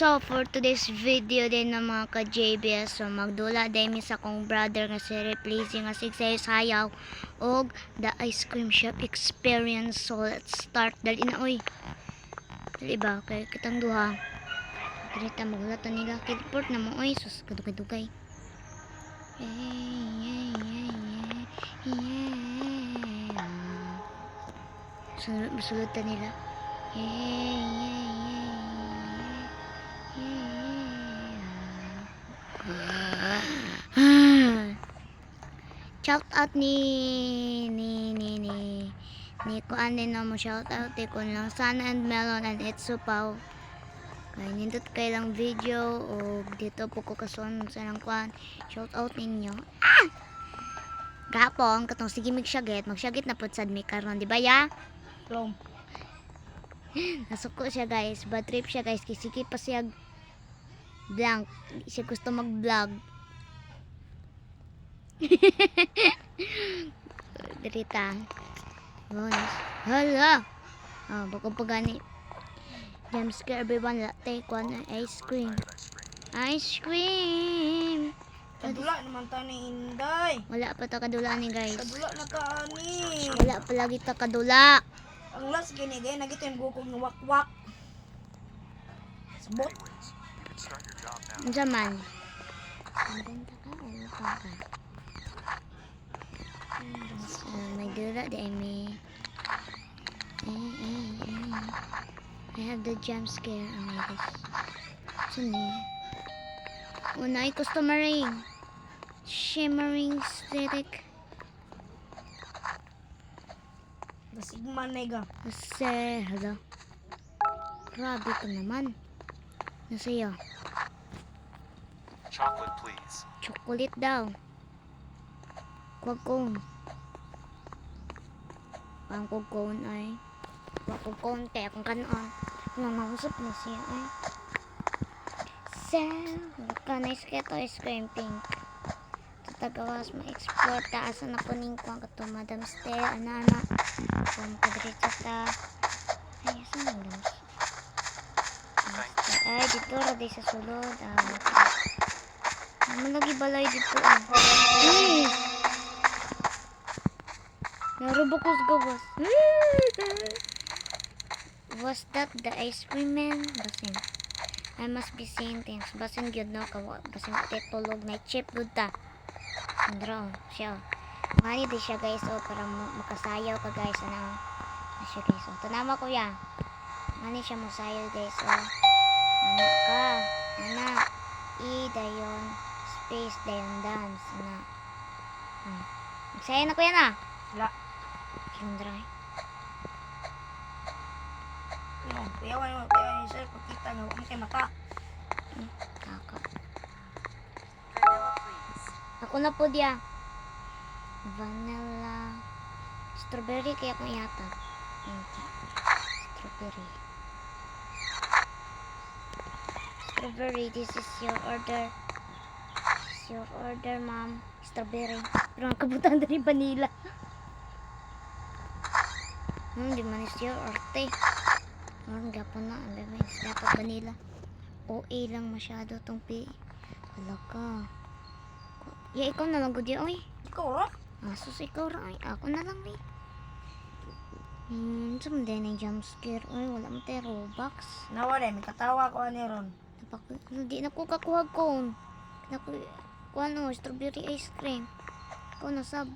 So for today's video din ng mga ka-JBS, so magdula din mi sa kong brother nga si replacing nga sigsayo sayaw og the ice cream shop experience. So let's start. Dali na oy. Dali ba kay kitang duha. Direta magdula nila kidport na mo oy sus kadugay-dugay. Sulod nila. Shout out ni kuan din mo shout out kun lang Sana and Melon and Itsupaw. Kay nindot kay lang video o dito po ko kason sa nang kuan. Shout out ninyo. Gapong katong sige magsyaget na pud sad mi karon di ba ya? Plom. Nasuko siya guys, bad trip siya guys, kisiki pa siya blank, hindi siya gusto mag-vlog. Derita. Bonus. Hala. Oh, bako pa gani. Jam scare everyone latte kuan ice cream. Ice cream. Kadula naman ta ni Inday. Wala pa ta kadula ni guys. Kadula na ta ani. Wala pa lagi ta kadula. Ang last gini gay nagito yung gukog ng wakwak. Sabot. Unsa man? Benta ka ano pa ka? May dura di may. I have the jump scare. Oh my gosh. Sini. Una ay customering. Shimmering aesthetic. Sigma nega. Kasi, hala. Grabe ka naman. Nasa'yo. Chocolate, please. Chocolate daw. Kwag cone. Ang kwag cone ay. Kwag cone kaya kung kanon. Mamausap na siya ay. So, kanais kaya to ice cream pink. Tagawas ma-explore taas na po ning kuang kato Madam Stell ana kung kadritsa ta ay saan mo ay dito ra di sa sulod lagi balay dito narubukos gawas was that the ice cream man basin I must be saying things basin gyud no basin tetulog na chip gud ta Andro, siya. Mani di siya guys, oh, para makasayaw ka guys. Ano siya guys, oh. Tanama ko yan. Mani siya masayaw guys, oh. Anak ka. Anak. Dayon. Space, dayon dance. Anak. Magsaya na ko yan ah. Wala. Kindra. Piyawan sir, pagkita nga mo kay mata. Kaka. Ako na po dia. Vanilla. Strawberry kaya kung yata. Strawberry. Strawberry, this is your order. This is your order, ma'am. Strawberry. Pero ang kabutan dari vanilla. Di man is your orte. Ang gapon na. Ang bebe. Dapat vanilla. OA lang masyado tong pi. Wala ka. Ya, ikaw na lang gudi, oy. Ikaw ra? Sus, ikaw ra, ay. Ako na lang, eh. Saan din ay jump scare? Oy, wala mo tayo Robux. Nawala, may katawa ko ani ron. Hindi na ko kakuha ko. Kuha no, strawberry ice cream. Ako na sab.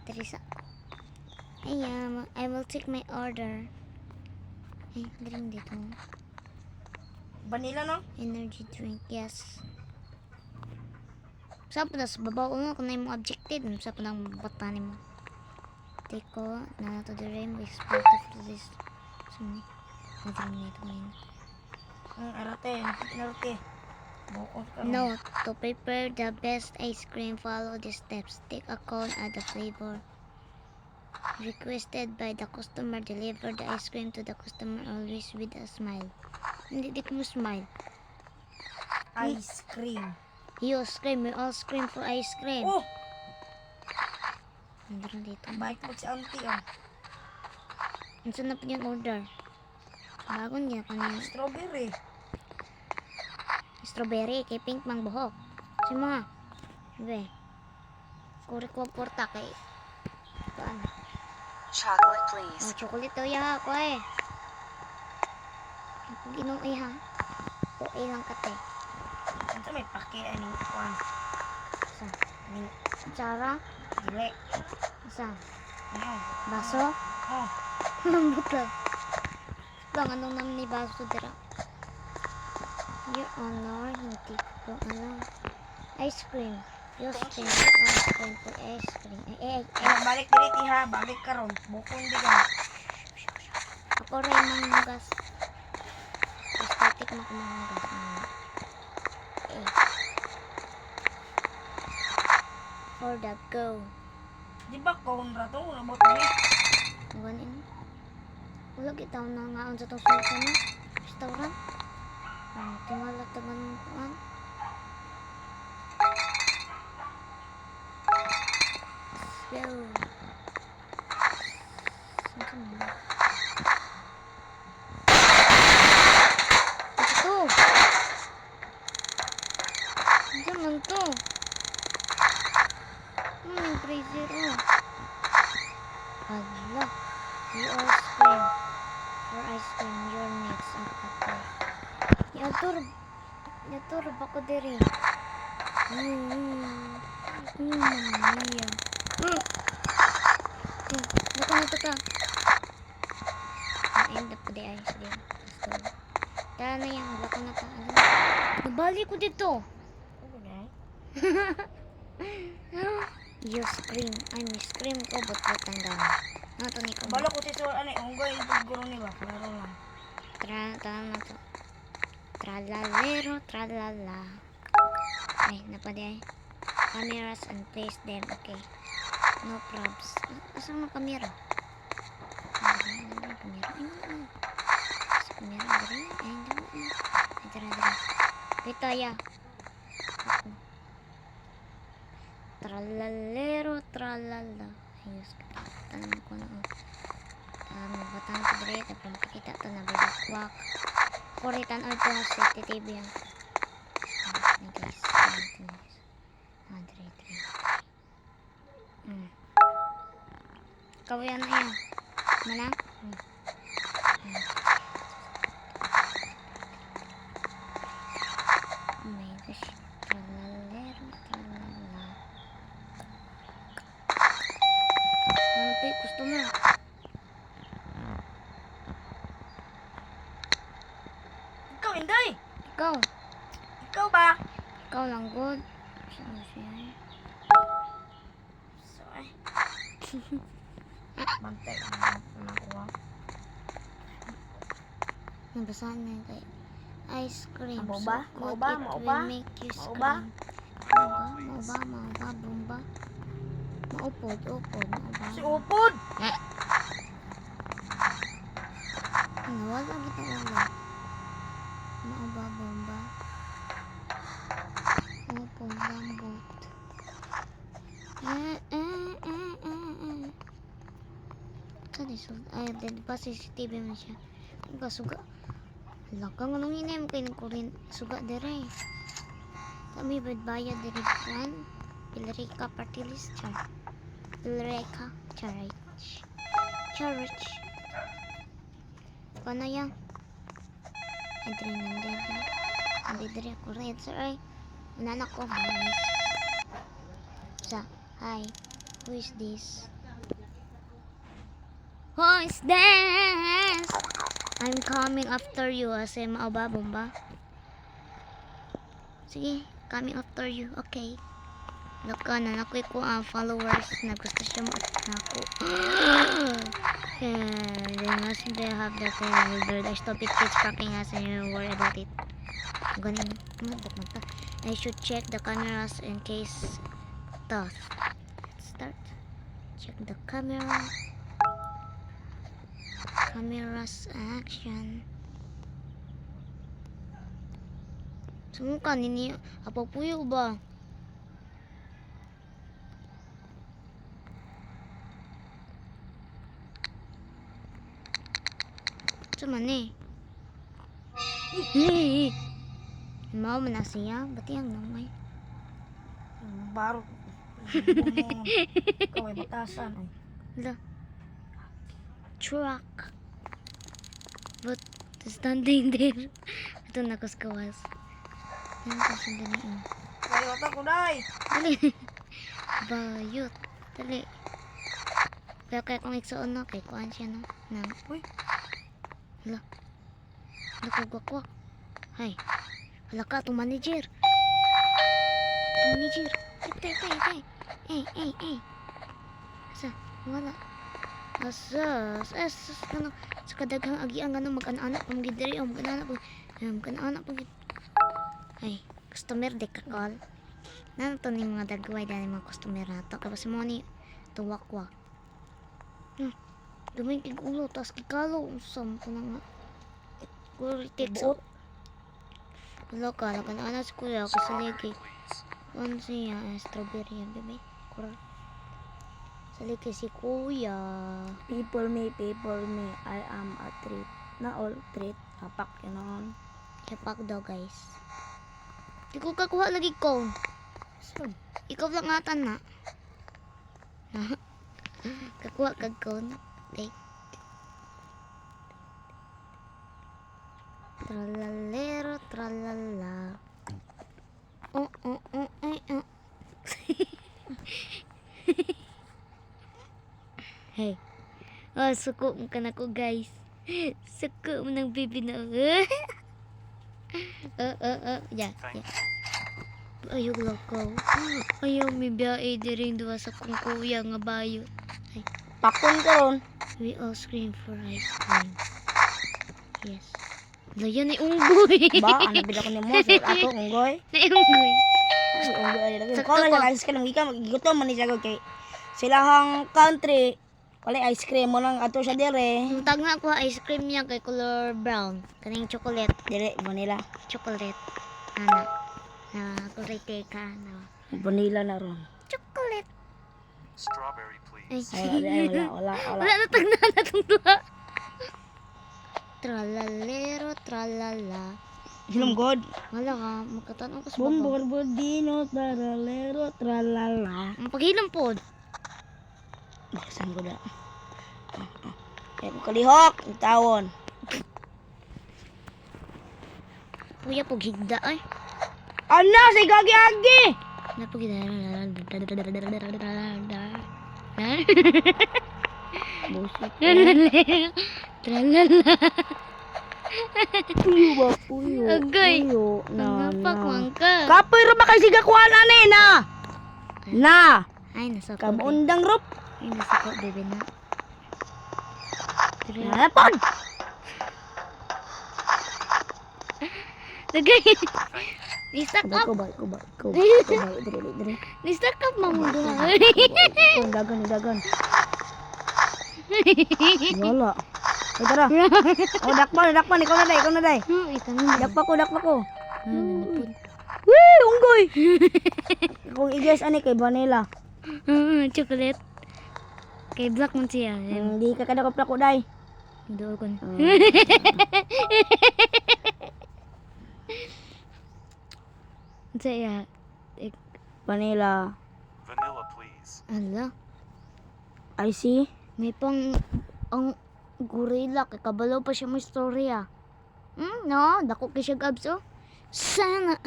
Teresa. Ayan, I will take my order. Ay, galing dito. Vanilla no? Energy drink, yes. Sa po sa babaw mo kung na yung objective sa po ng batanin mo teko na to the rainbow export of this suni madring nito ngayon arate no to prepare the best ice cream follow the steps take a cone add the flavor requested by the customer deliver the ice cream to the customer always with a smile hindi di ko mo smile ice cream. You scream, we all scream for ice cream. Oh! Nandun dito. Baik mo si auntie oh. Ano na po yung order? Bago niya kanina. Strawberry. Strawberry, kay pink mang buhok. Si mga. Be. Kuri ko porta kay. Kaan. Chocolate, please. Oh, chocolate to ya ko eh. Ginong ay ha. O ay lang kate. Ito may paki ani kuan. Sa. Ni Tsara. dili. Sa. Ano? Baso. Oh, Lambot lang. Bang anong naman ni baso dira? Your Honor, hindi ko alam. Ice cream. Your Thank you. ice cream for ice cream. balik diri ti ha, balik karon. Bukon di ka. Ako rin manggas. Static mo ko manggas. For the go. Di ba kon ra to nabot ni? Ganin. Wala kita na ngaon sa tong sultan na. Restaurant. Tingala tagan mo kuan. Go. Saan mo? Ito. Saan man to? Ano yung freezer oh? Hala. You all scream. For ice cream, your next ang patay. Yatur ako diri. Mamma mia. Baka na ito ka. End up ko di ayos din. Tara na yan. Baka na ka. Nabali ko dito. You scream. I scream ko. Ba't tanda mo? Ano to ni ko? Balo ko ti sur ani unggoy guro ni ba? Klaro lang. Tara na to. Tralalero, tralala. Ay, napadi ay. Cameras and place them. Okay. No probs. Asan ang kamera? Kamera. Sa kamera. Ay, hindi. Ay, tara. Ito, ya. Tralalero, tralala. Ayos ka. Tanong ko na. Batang ko dito. Tapos makikita ito na bilakwak. Kuritan or to sa TV yan. Guys. Ikaw yan na yan. Mana? Oh my gosh. Tralalero, tralala. Ano pa yung customer? Ikaw inday. Ikaw. Ikaw ba? Ikaw lang good. Saan siya? So ay. Bantay na kuha. Nabasahan na yun kay ice cream. Mau ba? So Mau good, ba? it Mau will ba? make you Mau scream. ba? Mau ba? Bumba. Maupod. Mau ba? Si upod. Ano, wala kita wala. Mau ba? Bumba. Upod, lambot. Saan iso? Ay, di ba CCTV mo siya? Suga. Lakang anong hinay mo kayo ng kurin. Suga dire. Kami bayad dire kuan. Pilarica party list char. Pilarica charge. Charge. Paano yan? Ay, dire nandiyan ka na. Hindi dire ako rin. Sir, ay. Nanak ko. Nice. Sa, hi. Who is this? Who is this? I'm coming after you. Kasi maaba, bomba. Sige, coming after you. Okay. Laka na nakoy ko ang followers na gusto siya mo at nako. They must be have that the stupid kids cracking us and you worry about it. Ganin. I should check the cameras in case tough. Let's start. Check the camera. Cameras action. Sumuka nini apa puyo ba? Cuman nih. Mao man na siya. Ba't yung namay? Barot. Bumon. Ikaw ay batasan. Ay. Hala. Truck. But standing there. Ito na kawas. Yan ko siya dali. Bayot ako, day. Dali. Bayot. Dali. Pero kaya kung iksoon no, kay kuan siya no. Nang. Uy. Hala. Nakugwakwak. Hay. Hala ka, itong manager. Manager. Asa? Wala. Asa? Ano? Sa kadaghang agiang ano, mag-anak pang gidiri o mag-anak pang ay, customer de kakal. Nano to ni mga dagway dahil mga customer nato. Kapag mo ni tuwak-wak. Gamay kig ulo, tas kikalo. Usam ko na nga. Kuri takes out. Wala ka, nagkana sa kuya ako sa ligi. Ano siya? Strawberry yan, bebe. Kura. Sa ligi si kuya. People me. I am a treat. Na all treat. Hapak yun on. Yapak daw, guys. Di ko kakuha lagi cone. So, Ikaw lang ata na. Kakuha kag cone. Okay. Tralalero, tralala. Hey. Oh, suko mo ka na ko, guys. Suko mo ng baby na. Yeah. Ayaw lakaw. Ayaw may biyae diring duwa sa kong kuya nga bayo. pakon ka ron. We all scream for ice cream. Yes. Layan ay unggoy. Ba, ano bila ko ni mo? Sa ato, unggoy. Na unggoy. Ay, unggoy ay lagi. Sakto Kung ko. lang ice cream, ikaw magigutom man ni siya kay silahang country. Wala ice cream mo lang ato siya dire. Ang tag na ako ice cream niya kay color brown. Kaning chocolate. Dire, vanilla. Chocolate. Ana. Na kurite ka na. Vanilla na ron. Chocolate. Strawberry, please. Ay. Wala. Wala na tag na natong duha. Tralalero, tralala. Hilom god. Wala ka, magkatanong ka sa baba. Bombor bodino, taralero, tralala. Ang paghilom po. Bakasan ko na. Kaya ko kalihok, ang tawon. Kuya, paghigda ay. Ano, si gagi-agi! Napagida. Busit. Tralala. Puyo ba, puyo. Agay. Puyo. Na, Napak na. man ka. Kapoy ro ba kay siga kuhaan ani na? Na. Ay, nasa ko. Kamuundang rop. Ay, nasa ko, bebe na. Napon. Lagay. Ni-stack up. Ko ba. Dire. Ni-stack up, mamundo nga. Ko dagan. Wala. Ay tara. Oh, dakpan, ikaw na day. Ikaw na. Dakpa ko. Nanapod. Wee, unggoy. Kung i-guess ani kay vanilla. Chocolate. Kay black man siya. Hindi ka kada ko day. Doon ko na. Saya. Vanilla. Vanilla, please. Ala. I see. May pang ang gorilla kay kabalo pa siya may storya. No, dako kay siya abs oh. Sana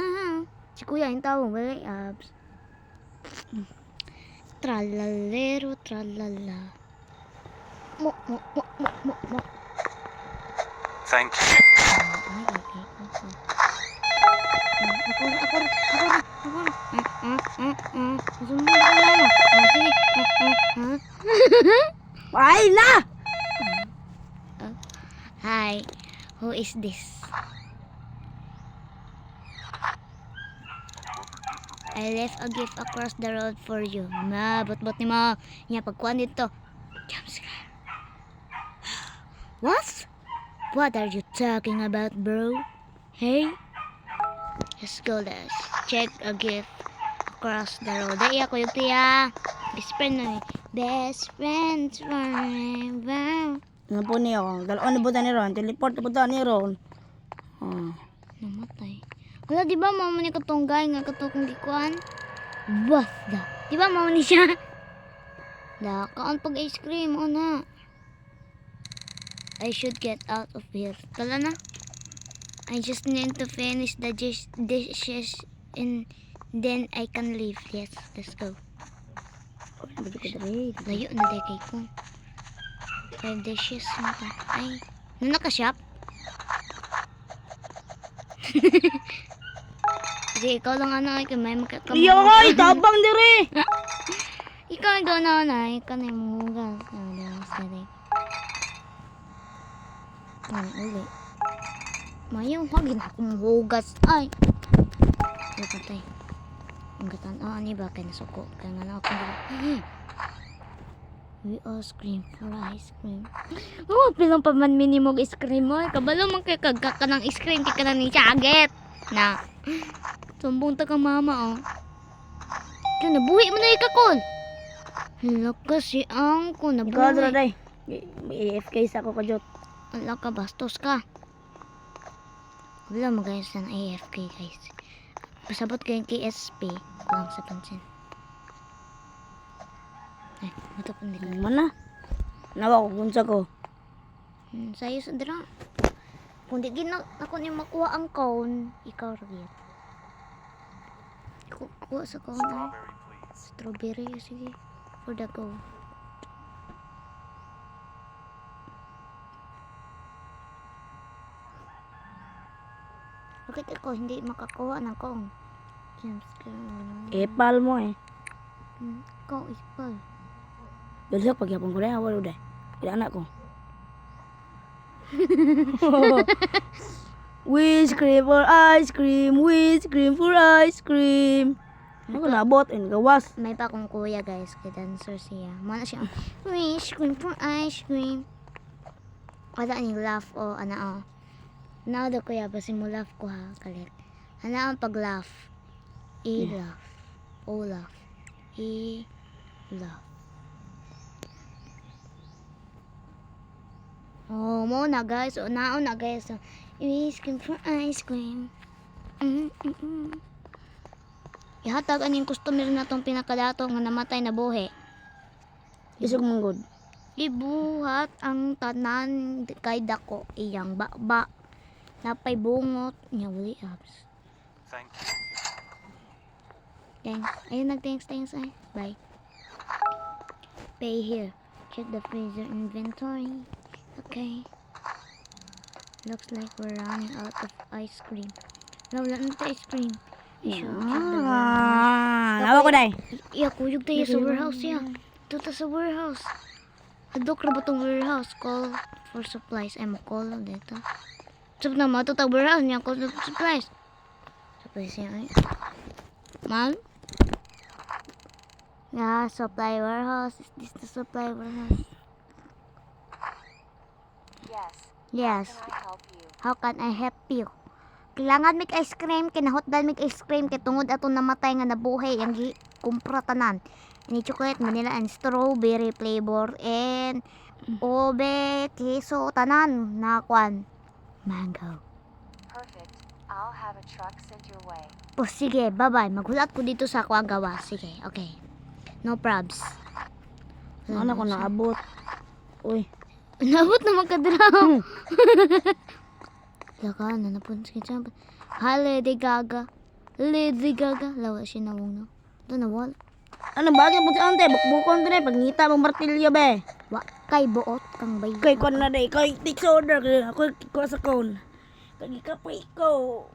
si kuya yung tawag wala abs. Tralalero tralala. Mo. Thank you. Ay na! Hi, who is this? I left a gift across the road for you. Bot ni mo. Nya pagkuan dito. Jumpscare. What? What are you talking about, bro? Hey? Let's go, let's check a gift across the road. Ay, ako yung tiya. Best friend na eh. Best friends forever. Nga po niyo. Galon na buta ni Ron. Teleport na buta ni Ron. Namatay. Wala, di ba mo ni katunggay nga katukong gikuan? Basta. Di ba mo ni siya? Da, kaon pag ice cream, o na. I should get out of here. Tala na. I just need to finish the dishes and then I can leave. Yes, let's go. Balik ka dali. Layo na day kay ko. 5 dishes na ta. Ay, naka-shop? Sige, ikaw lang ano, ikaw may magkakamang. Yoy, tabang dire. Ikaw ang doon na, ikaw na yung mugas. Sorry. Ano, uli. Mayo, wag na akong hugas. Ay! Ay, patay. Ang gatan. Oh, ano ba? Kaya nasuko. Kaya nga na akong gila. We all scream for ice cream. Oh, pilang pa man minimog ice cream mo. Kabalo man kay kagka ng ice cream. Kaya ka na ni Chaget. Na. Sumbong ta ka mama, oh. Kaya nabuhi mo na ikakol. Hala kasi ang ko Ikaw dra nabuhi. day. May AFK sa ako kajot. Hala ka, bastos ka. Wala mo guys ng AFK guys. Pasabot kayong KSP. Kulang sa pansin. Ay, matap ang nila. Mana? Nawa ko kunsa ko. Sayo sa dira. Kung di gina ako niya makuha ang cone, ikaw rin. Kuha sa cone ay. Strawberry, please. Strawberry, sige. For the go. Bakit ako hindi makakuha ng cone? Jumpscare. Epal mo eh. Ikaw, ipal. Dali pag yapon ko na wala day. Kaya anak ko. We scream for ice cream. We scream for ice cream. Ako nabot and gawas. May pa akong kuya guys, kay dancer siya. Mana siya, ice cream for ice cream. Kada ni laugh o ana o. Now the kuya basi mo laugh ko ha, kalit. Ana ang pag laugh. E laugh. O laugh. E laugh. Oh, mo na guys. O naon na guys. So, ice cream for ice cream. Ihatag aning customer na tong pinakadato nga namatay na buhi. Isog manggod. Ibuhat ang tanan kay dako iyang bakba. Napay bungot nya wali abs. Thank you. Thanks. Ayun nag-thanks ay. Bye. Pay here. Check the freezer inventory. Okay. Looks like we're running out of ice cream. Wala na tayo ice cream. I should check the warehouse. Nawa ko day. Iya, kuyog tayo sa warehouse ya. Ito ta sa warehouse. Hadok na ba itong warehouse? Call for supplies. Ay, makall dito. Sabi na, mato ta warehouse niya. Call for supplies. Supplies niya ay. Ma'am? Yeah, supply warehouse. Is this the supply warehouse? Yes. Yes. Can I help you? How can I help you? Kailangan mig ice cream, kinahotdan mig ice cream kay tungod ato namatay nga nabuhay ang kumpra tanan. Ini chocolate vanilla and strawberry flavor and obe queso tanan na kwan. Mango. Perfect. I'll have a truck sent your way. O sige, bye-bye. Maghulat ko dito sa ako ang gawa. Sige, okay. No probs. Ano ko naabot. Uy. Nabot naman ka draw. Laka, nanapon sa kitchen. Hi, Lady Gaga. Lady Gaga. Lawa siya na muna. Ito na wala. Ano bagay po si ante? Bukbukon ko na pagngita mong martilyo be. Wa, kay buot kang bay. Kay kon na day. Kay takes order. Ako ko sa kon. Kagi ka pa ikaw.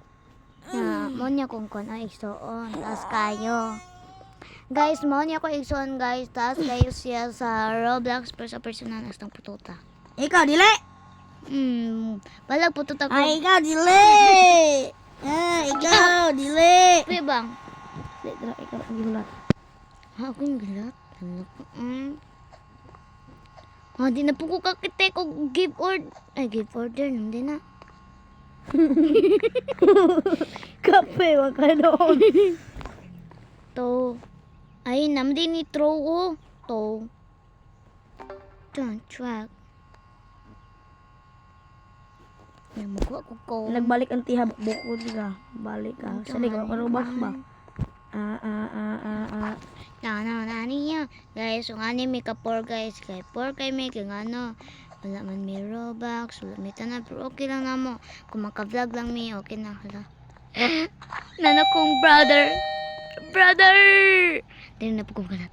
Mo niya kung kon ay igsoon. Taas kayo. Guys, mo niya ko igsoon guys. Taas kayo siya sa Roblox pero sa personal astang pututa. Ikaw dili. Balag pututa ko. Ay ikaw dili. Ikaw dili. Kuya bang? Dili dra ikaw ang gihulat. Ha, ako yung galat. Di na po ko kakite ko give order. Ay, give order. Hindi na. Kape wa ka doon. To. Ay, namdi ni throw ko. To. Don't track. Magkuha ko. Nagbalik ang tiha bukod ka. Balik ka. Sali ka Robux ba? Niya. Guys, yung anime ka 4 guys. Kay 4 kay may kung ano. Wala man may Robux. Wala may tanan. Pero okay lang na mo. Kung maka-vlog lang may okay na. Hala. Nana kong brother. Brother! Dili na po kong ganat.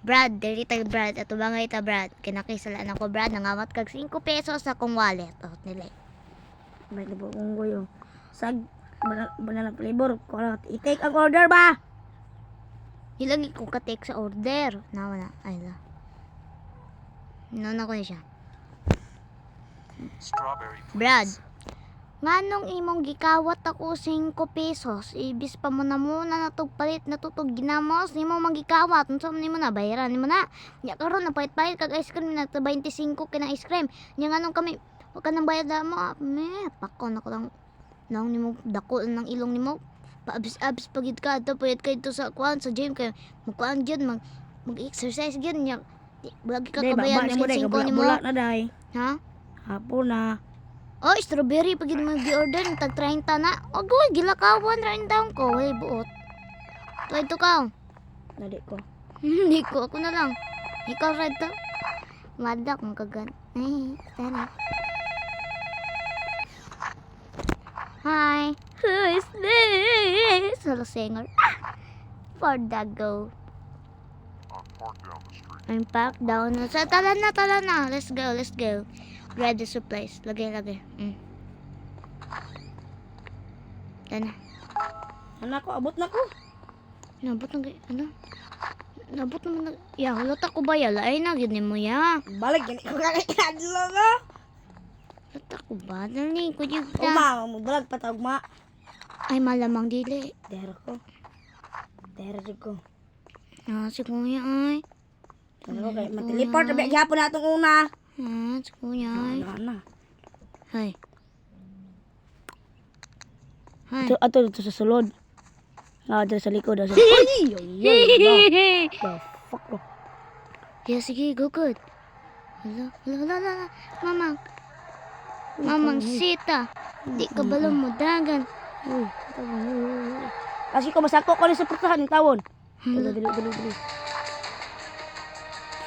Brad, dili tayo Brad. Ato ba nga ita Brad? Kinakisalaan ako Brad. Nangawat kag 5 pesos sa akong wallet. Oh, nilay. Balik na po kung goyo. Sag, banana flavor. Kung i-take ang order ba? Hilagi ko ka-take sa order. Wala. Ay la. Nana ko na siya. Strawberry. Brad, nganong imong gikawat ako 5 pesos? Ibis pa mo na muna natugpalit natutog ginamos nimo manggikawat. Unsa man nimo na bayaran nimo na. Nya karon na pait-pait kag ice cream na 25 kinang ice cream. Nya nganong kami wa ka nang bayad na mo. Pakon ako lang nang nimo dako ng ilong nimo. Paabis-abis pagid ka ato payat kay to sa kuan sa gym kay magkuan gyud mag-exercise gyud nya. Lagi ka Day, kabayan baba sa nimo day. 5 nimo. Kabula na day. Ha? Hapon na. Oh, strawberry pag mo gi-order tag 30 na. Og gilakawan ra daw ko, way buot. Tuwa ito ka. Dali ko. Hindi ko ako na lang. Ikaw ra to. Madak mo kagan. Tara. Hi. Who is this? Hello singer. For the go. I'm parked down. So, tala na. Let's go. Grab the supplies. Lagay. Tana. Anak ko, abot na ko. Nabot na ano? Nabot naman na. Ya, halata ko ba ya? Laay na, gini mo ya. Balik, gani ko kakadlo ko. Halata ko ba? Dali ko yung Uma, mubulag pa tawag ma. Ay, malamang dili. Dero ko. Si kuya ay. Ano ko kay mag-teleport na gihapon na itong una. Si kuya ay. Ana. Hay. Ato sa sulod. Dito sa likod. The fuck ko. Yeah, sige, go good. Hala. Mamang sita. Di ka bala mo dagan. Kasi ko masako ko ni sa purtahan ng tawon. Dali.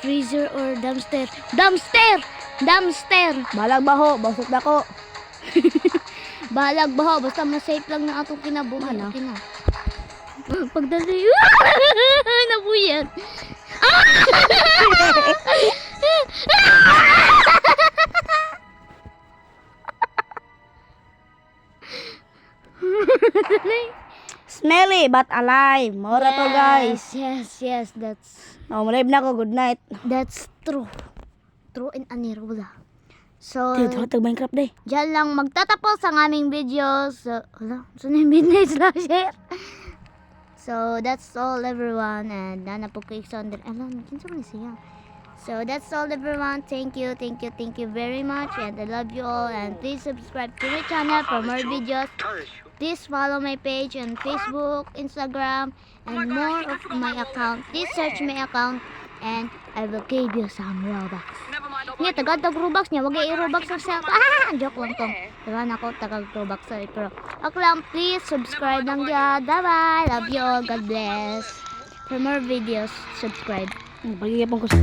Freezer or dumpster? Balag baho, basok na ko. Balag baho, basta masafe lang na atong kinabuhi. Ano? Okay na. Pagdali. Nabuyan. Smelly but alive. Mora to guys. Yes, that's Malive na ko. Good night. true. True and anirula. So, Tag Minecraft day. dyan lang magtatapos ang aming videos. Hala, saan yung midnight share? So, that's all everyone. And nana po ko Alexander. Alam, kinsa man siya. So, that's all everyone. Thank you very much. And I love you all. And please subscribe to my channel for more videos. Please follow my page on Facebook, Instagram, and more of my account. Please search my account and I will give you some Robux. Nga, tagad Robux niya. Wag i-Robux yourself. Joke lang tong. Taga na ako, tagad Robux. Sorry, pero okay lang, please subscribe lang dyan. Bye-bye. Love you all. God bless. For more videos, subscribe. Pagigipon ko sa...